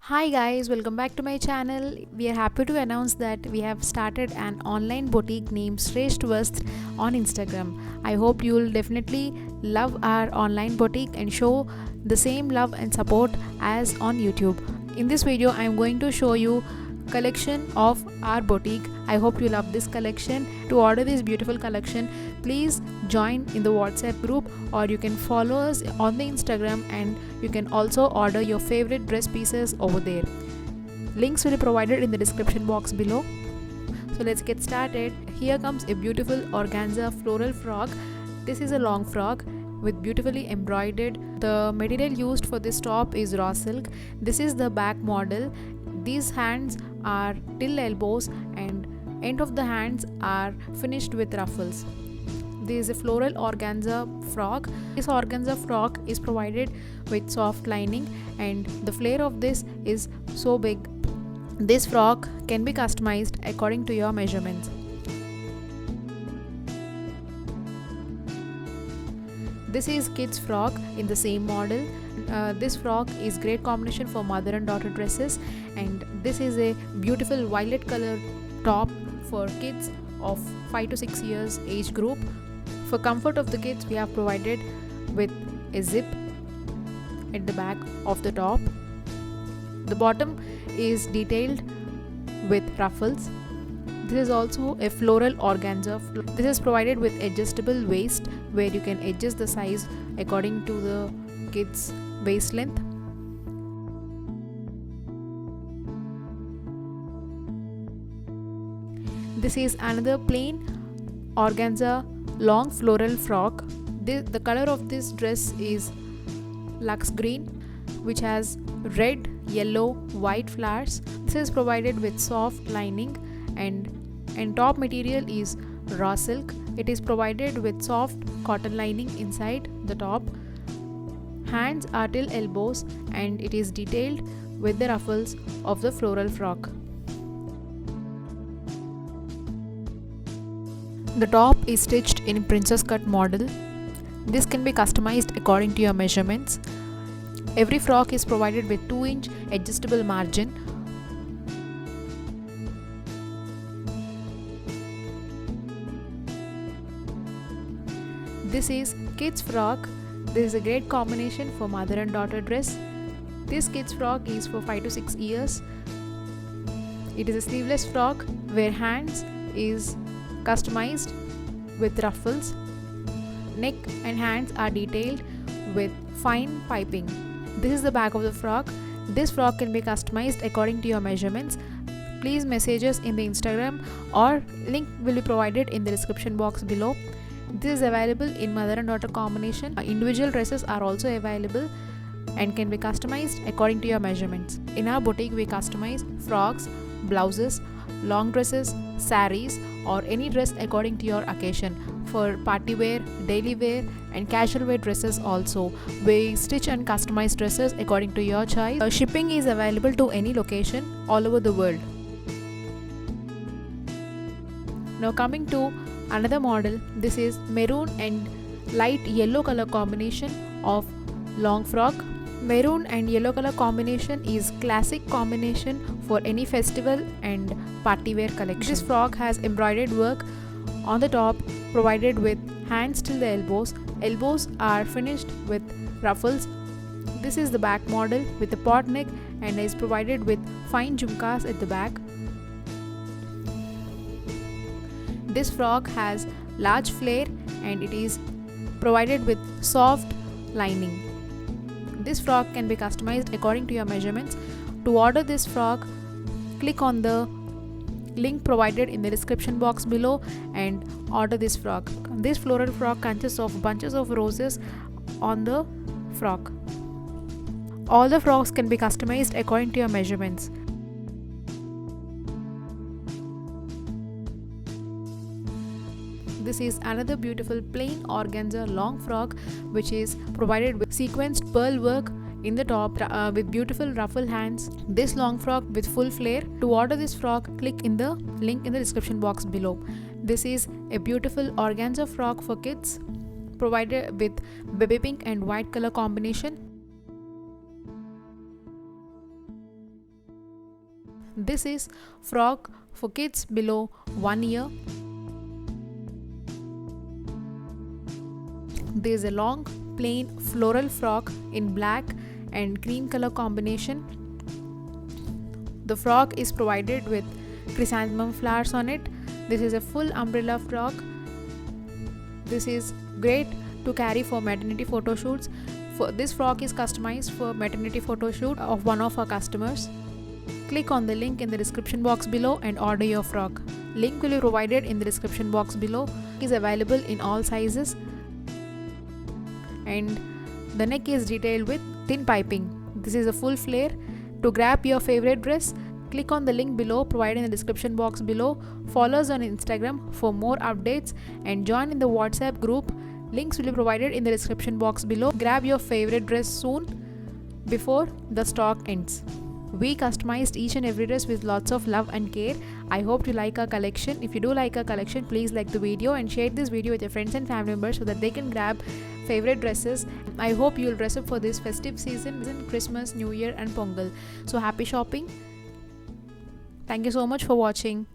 Hi guys, welcome back to my channel. We are happy to announce that we have started an online boutique named Shreshth Vastr on Instagram. I hope you'll definitely love our online boutique and show the same love and support as on YouTube. In this video, I am going to show you collection of our boutique. I hope you love this collection. To order this beautiful collection, please join in the WhatsApp group, or you can follow us on the Instagram, and you can also order your favorite dress pieces over there. Links will be provided in the description box below. So let's get started. Here comes a beautiful organza floral frock. This is a long frock with beautifully embroidered. The material used for this top is raw silk. This is the back model. These hands are till elbows and end of the hands are finished with ruffles. This is a floral organza frock. This organza frock is provided with soft lining, and the flare of this is so big. This frock can be customized according to your measurements. This is kids frock in the same model. This frock is great combination for mother and daughter dresses, and this is a beautiful violet color top for kids of 5 to 6 years age group. For comfort of the kids, we have provided with a zip at the back of the top. The bottom is detailed with ruffles. This is also a floral organza. This is provided with adjustable waist, where you can adjust the size according to the kids' waist length. This is another plain organza long floral frock. The color of this dress is lux green, which has red, yellow, white flowers. This is provided with soft lining, and top material is raw silk. It is provided with soft cotton lining inside the top. Hands are till elbows, and it is detailed with the ruffles of the floral frock. The top is stitched in princess cut model. This can be customized according to your measurements. Every frock is provided with 2-inch adjustable margin. This is kids frock. This is a great combination for mother and daughter dress. This kids frock is for 5 to 6 years. It is a sleeveless frock where hands is customized with ruffles. Neck and hands are detailed with fine piping. This is the back of the frock. This frock can be customized according to your measurements. Please message us in the Instagram, or link will be provided in the description box below. This is available in mother and daughter combination. Individual dresses are also available and can be customized according to your measurements. In our boutique, we customize frocks, blouses, long dresses, saris, or any dress according to your occasion. For party wear, daily wear, and casual wear dresses also, we stitch and customize dresses according to your choice. Shipping is available to any location all over the world. Now coming to another model, this is maroon and light yellow color combination of long frock. Maroon and yellow color combination is classic combination for any festival and party wear collection. This frock has embroidered work on the top, provided with hands till the elbows. Elbows are finished with ruffles. This is the back model with a pot neck and is provided with fine jhumkas at the back. This frock has large flare, and it is provided with soft lining. This frock can be customized according to your measurements. To order this frock, click on the link provided in the description box below and order this frock. This floral frock consists of bunches of roses on the frock. All the frocks can be customized according to your measurements. This is another beautiful plain organza long frock, which is provided with sequenced pearl work in the top with beautiful ruffle hands. This long frock with full flare. To order this frock, click in the link in the description box below. This is a beautiful organza frock for kids, provided with baby pink and white color combination. This is frock for kids below 1 year. There is a long plain floral frock in black and cream color combination. The frock is provided with chrysanthemum flowers on it. This is a full umbrella frock. This is great to carry for maternity photo shoots. This frock is customized for maternity photo shoot of one of our customers. Click on the link in the description box below and order your frock. Link will be provided in the description box below. It is available in all sizes. And the neck is detailed with thin piping. This is a full flare. To grab your favorite dress, click on the link below provided in the description box below. Follow us on Instagram for more updates and join in the WhatsApp group. Links will be provided in the description box below. Grab your favorite dress soon before the stock ends. We customized each and every dress with lots of love and care. I hope you like our collection. If you do like our collection, please like the video and share this video with your friends and family members so that they can grab favorite dresses. I hope you will dress up for this festive season, Christmas, New Year and Pongal. So happy shopping. Thank you so much for watching.